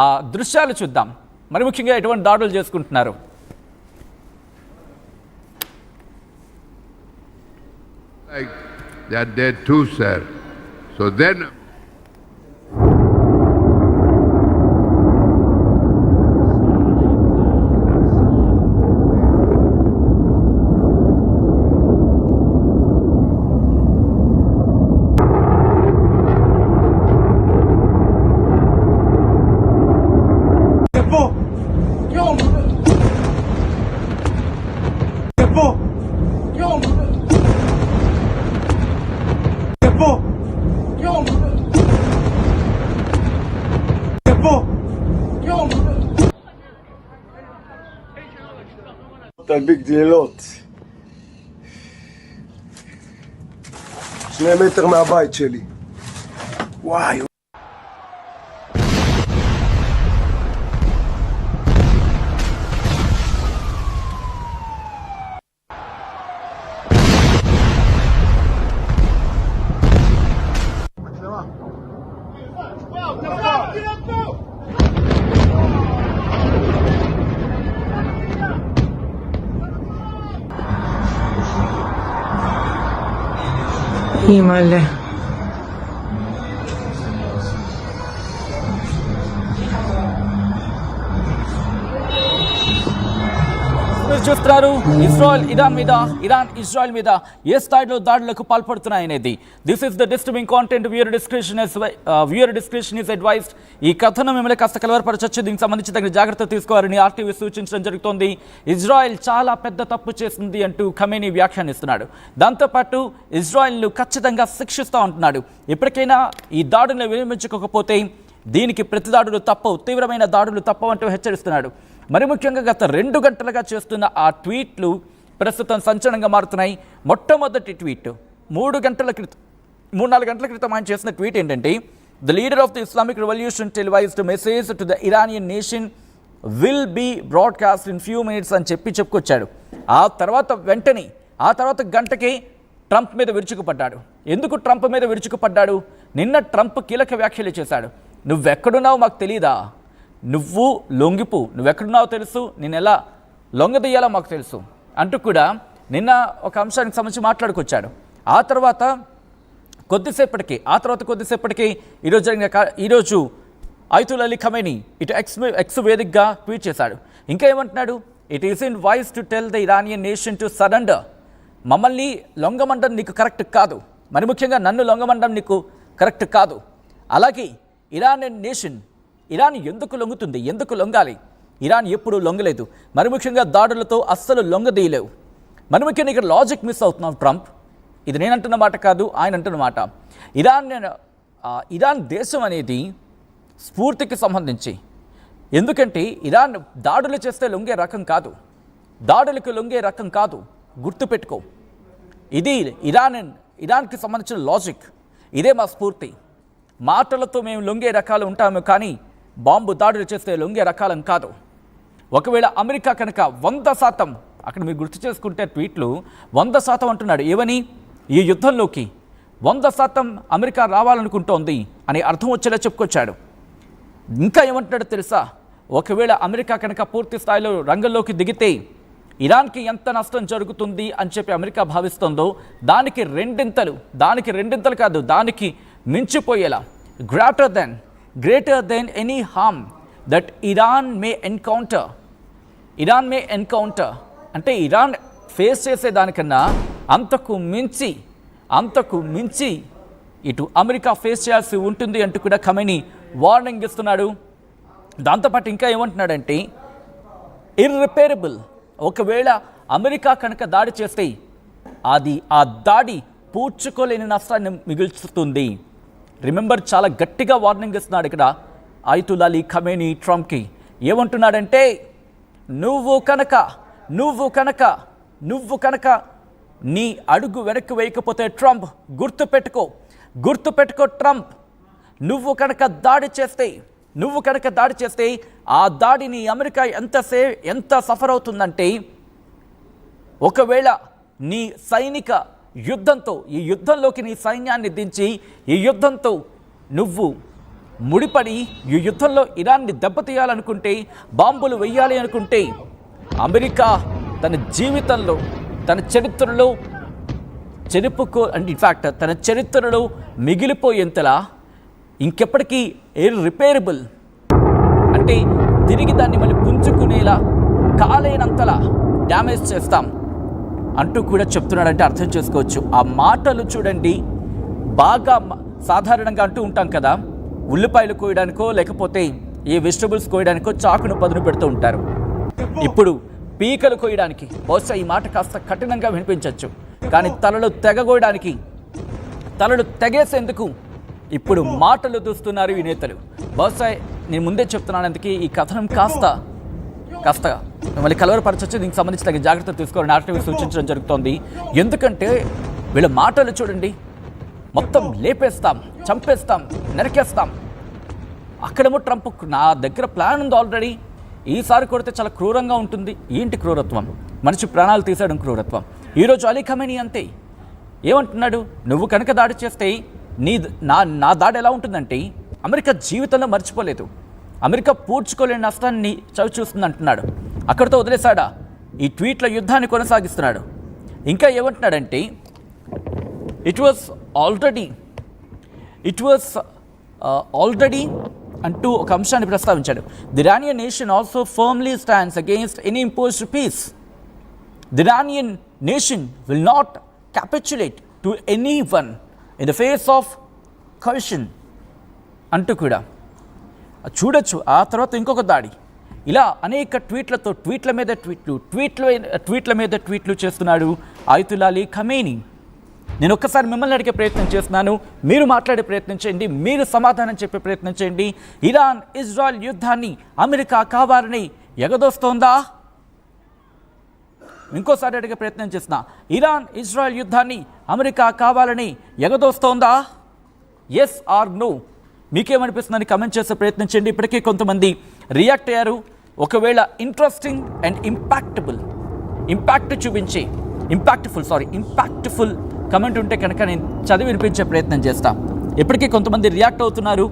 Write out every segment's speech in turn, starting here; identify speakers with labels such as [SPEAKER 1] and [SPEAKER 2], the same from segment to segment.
[SPEAKER 1] ఆ దృశ్యాలు చూద్దాం. మరి ముఖ్యంగా ఎటువంటి దాడులు చేసుకుంటున్నారు.
[SPEAKER 2] Like they are dead too, sir. So then
[SPEAKER 3] תדביק דלילות 2 מטר מהבית שלי. וואי.
[SPEAKER 4] Himale.
[SPEAKER 1] చూస్తున్నారు ఇరాన్ ఇజ్రాయెల్ మీద ఏ స్థాయిలో దాడులకు పాల్పడుతున్నాయనేది. This is the disturbing content. Viewer description is advised. ఈ కథనం మిమ్మల్ని కాస్త కలవరపరచొచ్చు. దీనికి సంబంధించి తగిన జాగ్రత్త తీసుకోవాలని ఆర్టీవీ సూచించడం జరుగుతోంది. ఇజ్రాయెల్ చాలా పెద్ద తప్పు చేసింది అంటూ ఖమేనీ వ్యాఖ్యానిస్తున్నాడు. దాంతోపాటు ఇజ్రాయెల్ను ఖచ్చితంగా శిక్షిస్తూ ఉంటున్నాడు. ఇప్పటికైనా ఈ దాడులను విరమించుకోకపోతే దీనికి ప్రతిదాడులు తప్పవు, తీవ్రమైన దాడులు తప్పవు అంటూ హెచ్చరిస్తున్నాడు. మరి ముఖ్యంగా గత 2 గంటలుగా చేస్తున్న ఆ ట్వీట్లు ప్రస్తుతం సంచలనంగా మారుతున్నాయి. మొట్టమొదటి ట్వీట్ 3-4 గంటల క్రితం ఆయన చేసిన ట్వీట్ ఏంటంటే, the leader of the Islamic revolution televised message to the Iranian nation will be broadcast in few minutes అని చెప్పుకొచ్చాడు. ఆ తర్వాత గంటకే ట్రంప్ మీద విరుచుకుపడ్డాడు. ఎందుకు ట్రంప్ మీద విరుచుకుపడ్డాడు? నిన్న ట్రంప్ కీలక వ్యాఖ్యలు చేశాడు. నువ్వెక్కడున్నావు మాకు తెలీదా? నువ్వు లొంగిపు, నువ్వెక్కడున్నావో తెలుసు, నేను ఎలా లొంగదీయాలో మాకు తెలుసు అంటూ కూడా నిన్న ఒక అంశానికి సంబంధించి మాట్లాడుకొచ్చాడు. ఆ తర్వాత కొద్దిసేపటికి ఈరోజు అయతుల్లా అలీ ఖమేనీ ఇటు ఎక్స్ వేదికగా ట్వీట్ చేశాడు. ఇంకా ఏమంటున్నాడు? It is in voice to tell the Iranian nation to surrender. మమ్మల్ని లొంగమండం నీకు కరెక్ట్ కాదు, మరి ముఖ్యంగా నన్ను లొంగమండం నీకు కరెక్ట్ కాదు. అలాగే ఇరాన్ ఎందుకు లొంగుతుంది, ఎందుకు లొంగాలి? ఇరాన్ ఎప్పుడూ లొంగలేదు, మరి ముఖ్యంగా దాడులతో అస్సలు లొంగదీయలేవు. మరి ముఖ్యంగా ఇక్కడ లాజిక్ మిస్ అవుతున్నాం ట్రంప్. ఇది నేనంటున్న మాట కాదు, ఆయన అంటున్న మాట. ఇరాన్ దేశం అనేది స్ఫూర్తికి సంబంధించి, ఎందుకంటే ఇరాన్ దాడులు చేస్తే లొంగే రకం కాదు, దాడులకు లొంగే రకం కాదు, గుర్తుపెట్టుకో. ఇది ఇరాన్కి సంబంధించిన లాజిక్. ఇదే మా స్ఫూర్తి. మాటలతో మేము లొంగే రకాలు ఉంటాము, కానీ బాంబు దాడులు చేస్తే లొంగే రకాలం కాదు. ఒకవేళ అమెరికా కనుక 100%, అక్కడ మీరు గుర్తు చేసుకుంటే ట్వీట్లు 100% అంటున్నాడు. ఏమని? ఈ యుద్ధంలోకి 100% అమెరికా రావాలనుకుంటోంది అని అర్థం వచ్చేలా చెప్పుకొచ్చాడు. ఇంకా ఏమంటున్నాడు తెలుసా? ఒకవేళ అమెరికా కనుక పూర్తి స్థాయిలో రంగంలోకి దిగితే ఇరాన్కి ఎంత నష్టం జరుగుతుంది అని చెప్పి అమెరికా భావిస్తుందో దానికి రెండింతలు కాదు, దానికి మించిపోయేలా greater than any harm that Iran may encounter అంటే ఇరాన్ ఫేస్ చేసేదానికన్నా అంతకు మించి ఇటు అమెరికా ఫేస్ చేయాల్సి ఉంటుంది అంటూ కూడా ఖమేనీ వార్నింగ్ ఇస్తున్నాడు. దాంతోపాటు ఇంకా ఏమంటున్నాడంటే, ఇర్రిపేరబుల్, ఒకవేళ అమెరికా కనుక దాడి చేస్తే ఆ దాడి పూడ్చుకోలేని నష్టాన్ని మిగుల్చుతుంది. రిమెంబర్, చాలా గట్టిగా వార్నింగ్ ఇస్తున్నాడు ఇక్కడ అయతుల్లా అలీ ఖమేనీ ట్రంప్కి. ఏమంటున్నాడంటే, నువ్వు కనుక నీ అడుగు వెనక్కి వేయకపోతే ట్రంప్, గుర్తుపెట్టుకో ట్రంప్, నువ్వు కనుక దాడి చేస్తే ఆ దాడిని అమెరికా ఎంత సఫర్ అవుతుందంటే, ఒకవేళ నీ సైనిక యుద్ధంతో ఈ యుద్ధంలోకి నీ సైన్యాన్ని దించి ఈ యుద్ధంతో నువ్వు ముడిపడి ఈ యుద్ధంలో ఇరాన్ని దెబ్బతీయాలనుకుంటే, బాంబులు వెయ్యాలి అనుకుంటే అమెరికా తన జీవితంలో, తన చరిత్రలో ఇన్ఫ్యాక్ట్ తన చరిత్రలో మిగిలిపోయేంతలా ఇంకెప్పటికీ రిపేరబుల్ అంటే తిరిగి దాన్ని మళ్ళీ పుంజుకునేలా కాలేనంతలా డ్యామేజ్ చేస్తాం అంటూ కూడా చెప్తున్నాడంటే అర్థం చేసుకోవచ్చు. ఆ మాటలు చూడండి. బాగా సాధారణంగా అంటూ ఉంటాం కదా, ఉల్లిపాయలు కోయడానికో లేకపోతే ఏ వెజిటబుల్స్ కోయడానికో చాకును పదును పెడుతూ ఉంటారు. ఇప్పుడు పీకలు కోయడానికి బహుశా ఈ మాట కాస్త కఠినంగా వినిపించవచ్చు, కానీ తలలు తెగకోయడానికి, తలలు తెగేసేందుకు ఇప్పుడు మాటలు దూస్తున్నారు ఈ నేతలు. బహుశా నేను ముందే చెప్తున్నాను, అందుకే ఈ కథనం కాస్త మిమ్మల్ని కలవరపరచవచ్చు. దీనికి సంబంధించి తగిన జాగ్రత్తలు తీసుకోవాలని ఆర్టీవీ సూచించడం జరుగుతోంది. ఎందుకంటే వీళ్ళ మాటలు చూడండి, మొత్తం లేపేస్తాం, చంపేస్తాం, నరికేస్తాం. అక్కడేమో ట్రంప్ నా దగ్గర ప్లాన్ ఉంది ఆల్రెడీ, ఈసారి కొడితే చాలా క్రూరంగా ఉంటుంది. ఏంటి క్రూరత్వం? మనిషి ప్రాణాలు తీసేయడం క్రూరత్వం. ఈరోజు అలీ ఖమేనీ అంతే ఏమంటున్నాడు, నువ్వు కనుక దాడి చేస్తే నా దాడి ఎలా ఉంటుందంటే అమెరికా జీవితంలో మర్చిపోలేదు, అమెరికా పూడ్చుకోలేని నష్టాన్ని చవి చూస్తుంది అంటున్నాడు. అక్కడితో వదిలేశాడా? ఈ ట్వీట్ల యుద్ధాన్ని కొనసాగిస్తున్నాడు. ఇంకా ఏమంటున్నాడంటే ఇట్ వాజ్ ఆల్రెడీ అంటూ ఒక అంశాన్ని ప్రస్తావించాడు. The Iranian nation also firmly stands against any imposed peace. The Iranian nation will not capitulate to any one in the face of coercion అంటూ కూడా చూడొచ్చు. ఆ తర్వాత ఇంకొక దాడి, ఇలా అనేక ట్వీట్ల మీద ట్వీట్లు చేస్తున్నాడు అయతుల్లా అలీ ఖమేనీ. నేను ఒక్కసారి మిమ్మల్ని అడిగే ప్రయత్నం చేస్తున్నాను, మీరు మాట్లాడే ప్రయత్నం చేయండి, మీరు సమాధానం చెప్పే ప్రయత్నం చేయండి. ఇరాన్ ఇజ్రాయెల్ యుద్ధాన్ని అమెరికా కావాలని ఎగదోస్తోందా? ఇంకోసారి అడిగే ప్రయత్నం చేస్తున్నా, ఇరాన్ ఇజ్రాయెల్ యుద్ధాన్ని అమెరికా కావాలని ఎగదోస్తోందా? Yes or no? మీకేమనిపిస్తుందని కమెంట్ చేసే ప్రయత్నం చేయండి. ఇప్పటికే కొంతమంది రియాక్ట్ అయ్యారు. ఒకవేళ ఇంట్రెస్టింగ్ అండ్ ఇంపాక్ట్ఫుల్ కమెంట్ ఉంటే కనుక నేను చదివి వినిపించే ప్రయత్నం చేస్తా. ఇప్పటికే కొంతమంది రియాక్ట్ అవుతున్నారు,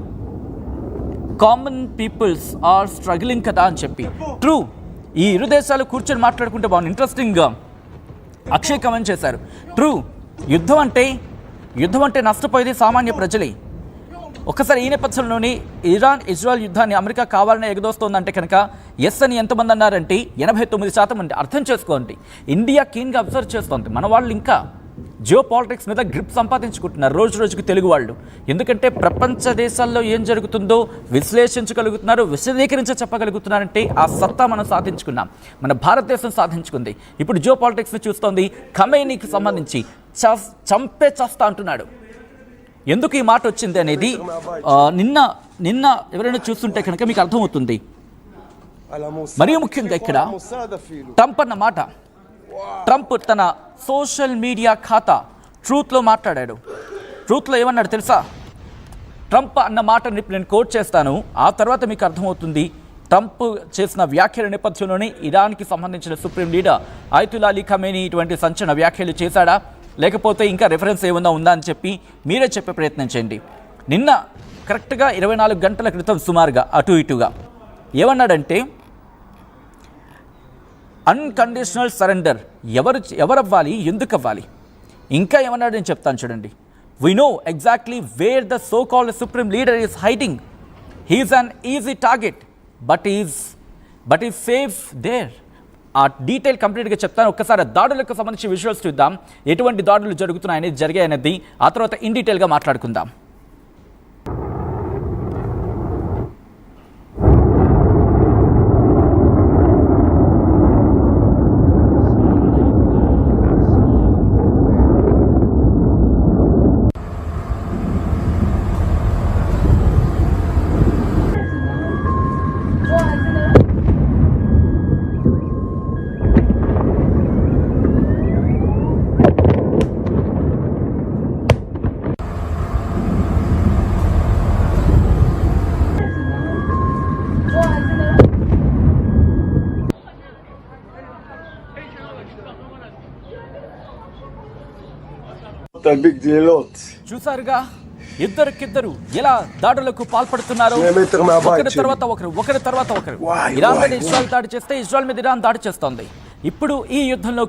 [SPEAKER 1] కామన్ పీపుల్స్ ఆర్ స్ట్రగ్లింగ్ కదా అని చెప్పి. ట్రూ, ఈ ఇరు దేశాలు కూర్చొని మాట్లాడుకుంటే బాగుంది. ఇంట్రెస్టింగ్గా అక్షయ్ కమెంట్ చేశారు. ట్రూ, యుద్ధం అంటే నష్టపోయేది సామాన్య ప్రజలే. ఒక్కసారి ఈ నేపథ్యంలోని ఇరాన్ ఇజ్రాయెల్ యుద్ధాన్ని అమెరికా కావాలని ఎగదోస్తోందంటే కనుక ఎస్ అని ఎంతమంది అన్నారంటే 89% మంది. అర్థం చేసుకోండి, ఇండియా కీన్గా అబ్జర్వ్ చేస్తోంది. మన వాళ్ళు ఇంకా జియో పాలిటిక్స్ మీద గ్రిప్ సంపాదించుకుంటున్నారు రోజు రోజుకి తెలుగు వాళ్ళు. ఎందుకంటే ప్రపంచ దేశాల్లో ఏం జరుగుతుందో విశ్లేషించగలుగుతున్నారు, చెప్పగలుగుతున్నారంటే ఆ సత్తా మనం సాధించుకున్నాం, మన భారతదేశం సాధించుకుంది. ఇప్పుడు జియో పాలిటిక్స్ని చూస్తోంది. ఖమేనీకి సంబంధించి చంపేస్తా అంటున్నాడు. ఎందుకు ఈ మాట వచ్చింది అనేది నిన్న ఎవరైనా చూస్తుంటే కనుక మీకు అర్థమవుతుంది. మరీ ముఖ్యంగా ఇక్కడ ట్రంప్ అన్న మాట, ట్రంప్ తన సోషల్ మీడియా ఖాతా ట్రూత్లో మాట్లాడాడు. ట్రూత్లో ఏమన్నాడు తెలుసా? ట్రంప్ అన్న మాటని నేను కోట్ చేస్తాను, ఆ తర్వాత మీకు అర్థమవుతుంది. ట్రంప్ చేసిన వ్యాఖ్యల నేపథ్యంలోనే ఇరాన్కి సంబంధించిన supreme leader Ayatollah Ali Khamenei ఇటువంటి సంచలన వ్యాఖ్యలు చేశాడా, లేకపోతే ఇంకా రెఫరెన్స్ ఏమన్నా ఉందా అని చెప్పి మీరే చెప్పే ప్రయత్నం చేయండి. నిన్న కరెక్ట్గా 24 గంటల క్రితం సుమారుగా అటు ఇటుగా ఏమన్నాడంటే అన్కండిషనల్ సరెండర్ ఎవరవ్వాలి, ఎందుకు అవ్వాలి, ఇంకా ఏమన్నాడు నేను చెప్తాను చూడండి. We know exactly where the so called supreme leader is hiding. He is an easy target but is safe there. ఆ డీటెయిల్ కంప్లీట్గా చెప్తాను. ఒక్కసారి దాడులకు సంబంధించి విజువల్స్ చూద్దాం, ఎటువంటి దాడులు జరిగాయనేది. ఆ తర్వాత ఇన్ డీటెయిల్గా మాట్లాడుకుందాం.
[SPEAKER 3] תדביק דלילות.
[SPEAKER 1] చూసారుగా ఇద్దరికిద్దరు ఎలా దాడులకు పాల్పడుతున్నారు, ఒకరి తర్వాత ఒకరు.
[SPEAKER 3] Why?
[SPEAKER 1] ఇరాన్ మీద ఇజ్రాయెల్ దాడి చేస్తే ఇజ్రాయెల్ మీద ఇరాన్ దాడి చేస్తోంది. ఇప్పుడు ఈ యుద్ధంలో